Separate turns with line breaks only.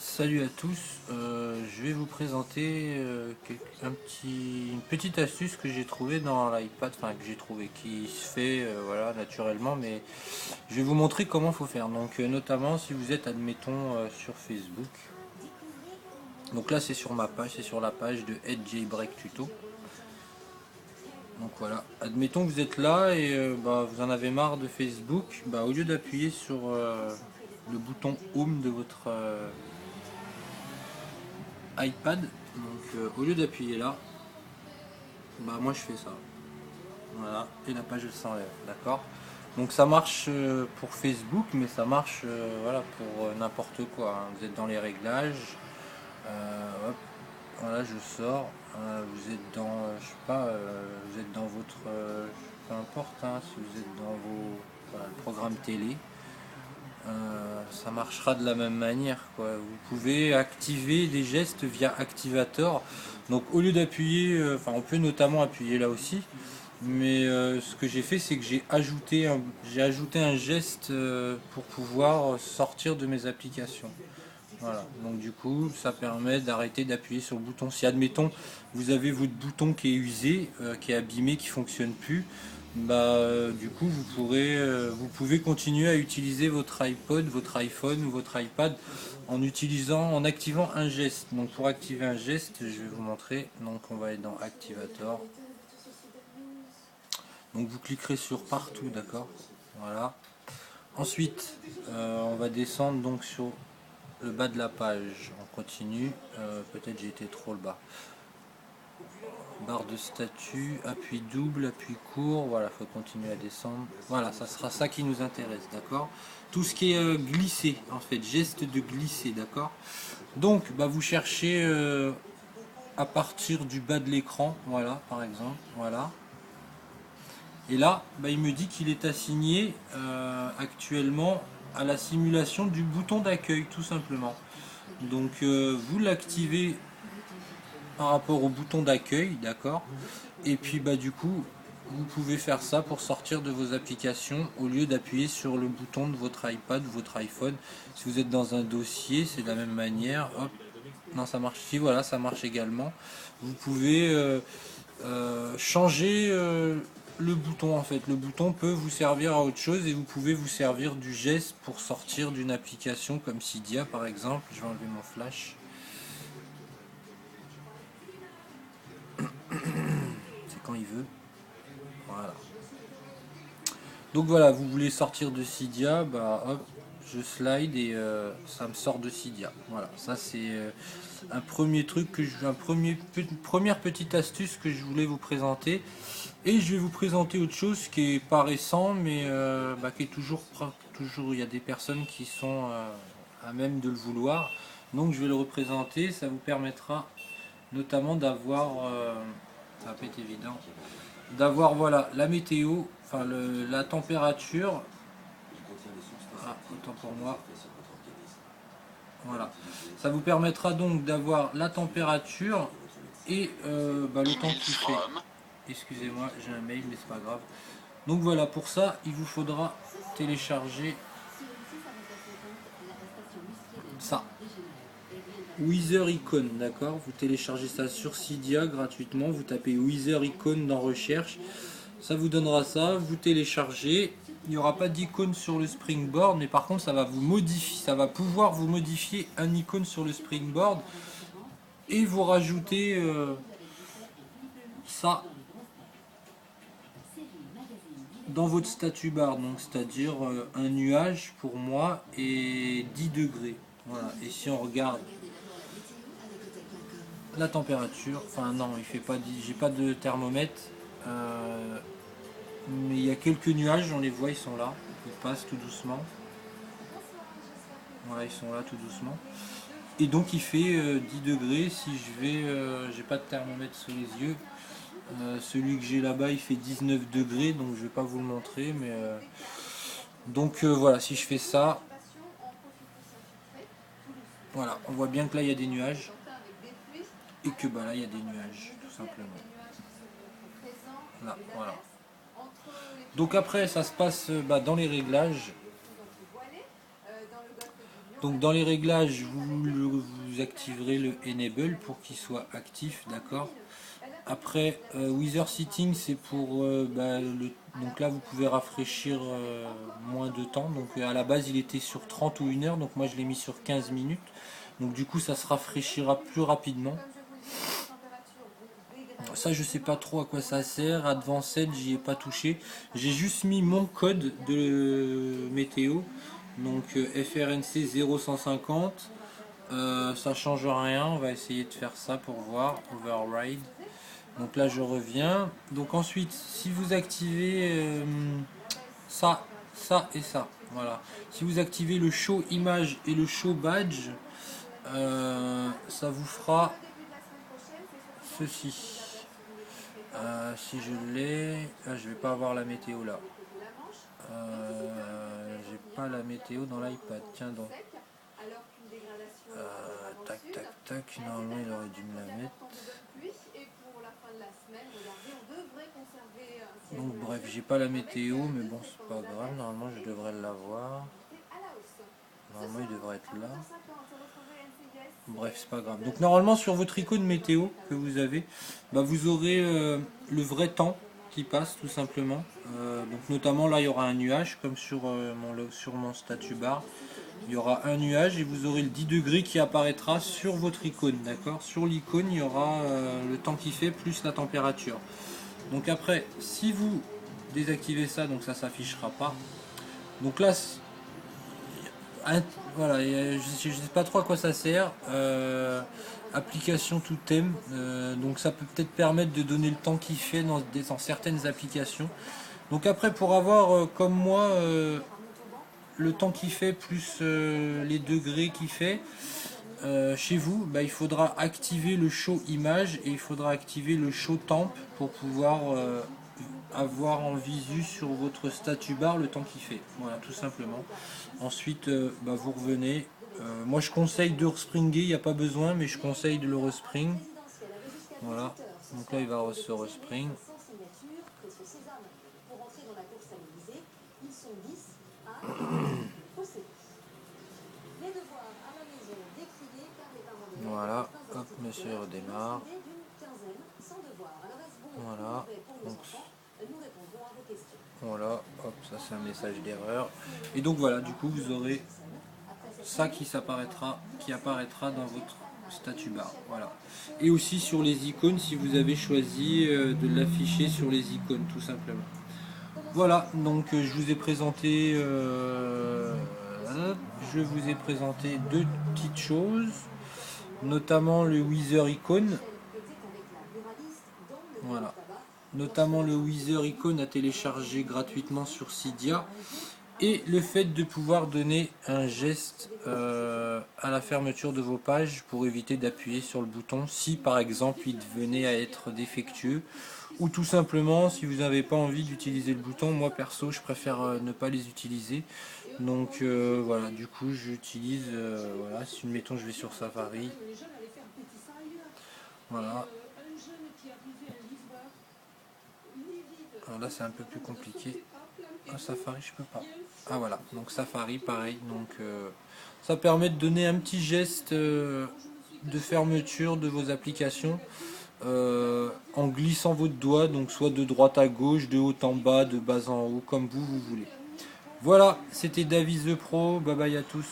Salut à tous, je vais vous présenter une petite astuce que j'ai trouvée dans l'iPad, enfin que j'ai trouvé, qui se fait voilà, naturellement, mais je vais vous montrer comment il faut faire. Donc notamment si vous êtes admettons sur Facebook, donc là c'est sur ma page, c'est sur la page de Jailbreak Tuto. Donc voilà, admettons que vous êtes là et vous en avez marre de Facebook, au lieu d'appuyer sur le bouton Home de votre iPad, donc au lieu d'appuyer là, moi je fais ça, voilà, et la page elle s'enlève, d'accord. Donc ça marche pour Facebook, mais ça marche voilà, pour n'importe quoi, hein. Vous êtes dans les réglages, hop, voilà, je sors, vous êtes dans, je sais pas, vous êtes dans votre, peu importe, hein, si vous êtes dans vos, voilà, le programme télé, ça marchera de la même manière, quoi. Vous pouvez activer des gestes via Activator. Donc au lieu d'appuyer, enfin on peut notamment appuyer là aussi, mais ce que j'ai fait c'est que j'ai ajouté un geste pour pouvoir sortir de mes applications. Voilà, donc du coup ça permet d'arrêter d'appuyer sur le bouton. Si admettons vous avez votre bouton qui est usé, qui est abîmé, qui fonctionne plus, du coup vous pouvez continuer à utiliser votre iPod, votre iPhone ou votre iPad en activant un geste. Donc pour activer un geste, je vais vous montrer. Donc on va être dans Activator. Donc vous cliquerez sur partout, d'accord. Voilà. Ensuite, on va descendre donc sur le bas de la page. On continue. Peut-être j'ai été trop le bas. Barre de statut, appui double, appui court. Voilà, faut continuer à descendre. Voilà, ça sera ça qui nous intéresse, d'accord. Tout ce qui est glissé, en fait, geste de glisser, d'accord. Donc, vous cherchez à partir du bas de l'écran, voilà, par exemple, voilà. Et là, il me dit qu'il est assigné actuellement à la simulation du bouton d'accueil, tout simplement. Donc vous l'activez par rapport au bouton d'accueil, d'accord. Et puis du coup, vous pouvez faire ça pour sortir de vos applications au lieu d'appuyer sur le bouton de votre iPad ou votre iPhone. Si vous êtes dans un dossier, c'est de la même manière. Hop, non, ça marche. Si, voilà, ça marche également. Vous pouvez changer le bouton, en fait. Le bouton peut vous servir à autre chose et vous pouvez vous servir du geste pour sortir d'une application comme Cydia par exemple. Je vais enlever mon flash. C'est quand il veut. Voilà. Donc voilà, vous voulez sortir de Cydia, hop, je slide et ça me sort de Cydia. Voilà, ça c'est un premier truc une première petite astuce que je voulais vous présenter. Et je vais vous présenter autre chose qui est pas récent, mais qui est toujours, il y a des personnes qui sont à même de le vouloir. Donc je vais le représenter, ça vous permettra notamment d'avoir, ça va pas être évident, d'avoir voilà la météo, enfin la température. Ah, autant pour moi. Voilà. Ça vous permettra donc d'avoir la température et le temps qu'il fait. Excusez-moi, j'ai un mail, mais c'est pas grave. Donc voilà, pour ça, il vous faudra télécharger ça. Weather Icon, d'accord. Vous téléchargez ça sur Cydia gratuitement. Vous tapez Weather Icon dans recherche. Ça vous donnera ça. Vous téléchargez. Il n'y aura pas d'icône sur le Springboard, mais par contre, ça va vous modifier. Ça va pouvoir vous modifier un icône sur le Springboard et vous rajouter ça dans votre statut bar, donc c'est-à-dire un nuage pour moi et 10 degrés. Voilà. Et si on regarde la température, enfin non, il fait pas, j'ai pas de thermomètre, mais il y a quelques nuages, on les voit, ils sont là, ils passent tout doucement. Voilà, ils sont là tout doucement. Et donc il fait 10 degrés. Si je vais, j'ai pas de thermomètre sous les yeux. Celui que j'ai là-bas, il fait 19 degrés, donc je vais pas vous le montrer, mais voilà, si je fais ça, voilà, on voit bien que là il y a des nuages et que là il y a des nuages, tout simplement. Là, voilà. Donc après, ça se passe dans les réglages. Donc dans les réglages, vous activerez le Enable pour qu'il soit actif, d'accord. Après, Wither Setting, c'est pour donc là vous pouvez rafraîchir moins de temps. Donc à la base il était sur 30 ou 1 heure, donc moi je l'ai mis sur 15 minutes. Donc du coup ça se rafraîchira plus rapidement. Ça je sais pas trop à quoi ça sert. Advanced, j'y ai pas touché. J'ai juste mis mon code de météo. Donc FRNC 0150. Ça change rien. On va essayer de faire ça pour voir. Override. Donc là je reviens. Donc ensuite si vous activez ça, ça et ça. Voilà. Si vous activez le show image et le show badge, ça vous fera ceci. Si je l'ai, je vais pas avoir la météo là. J'ai pas la météo dans l'iPad. Tiens donc. Tac tac tac. Normalement il aurait dû me la mettre. Donc bref, j'ai pas la météo, mais bon c'est pas grave. Normalement je devrais l'avoir. Normalement il devrait être là. Bref, c'est pas grave. Donc normalement sur votre icône météo que vous avez, vous aurez le vrai temps qui passe tout simplement. Donc notamment là il y aura un nuage comme sur mon statut bar. Il y aura un nuage et vous aurez le 10 degrés qui apparaîtra sur votre icône, d'accord. Sur l'icône il y aura le temps qui fait plus la température. Donc après si vous désactivez ça, donc ça s'affichera pas. Donc là voilà, je ne sais pas trop à quoi ça sert. Application tout thème, donc ça peut peut-être permettre de donner le temps qu'il fait dans certaines applications. Donc après pour avoir comme moi le temps qu'il fait plus les degrés qu'il fait chez vous, il faudra activer le show image et il faudra activer le show temp pour pouvoir avoir en visu sur votre statut bar le temps qu'il fait. Voilà, tout simplement. Ensuite, vous revenez. Moi, je conseille de respringer, il n'y a pas besoin, mais je conseille de le respring. Voilà. Donc là, il va se respring. Voilà. Hop, monsieur redémarre. Voilà. Donc, voilà, hop, ça c'est un message d'erreur. Et donc voilà, du coup vous aurez ça qui apparaîtra dans votre statut bar. Voilà. Et aussi sur les icônes si vous avez choisi de l'afficher sur les icônes tout simplement. Voilà, donc je vous ai présenté deux petites choses, notamment le Wither Icon. Voilà. Notamment le Wither Icon à télécharger gratuitement sur Cydia et le fait de pouvoir donner un geste à la fermeture de vos pages pour éviter d'appuyer sur le bouton si par exemple il venait à être défectueux ou tout simplement si vous n'avez pas envie d'utiliser le bouton. Moi perso je préfère ne pas les utiliser, donc voilà, du coup j'utilise voilà, si mettons je vais sur Safari, voilà. Alors là c'est un peu plus compliqué. Safari je peux pas. Ah voilà, donc Safari pareil, donc ça permet de donner un petit geste de fermeture de vos applications en glissant votre doigt, donc soit de droite à gauche, de haut en bas, de bas en haut, comme vous voulez. Voilà, c'était David the Pro, bye bye à tous.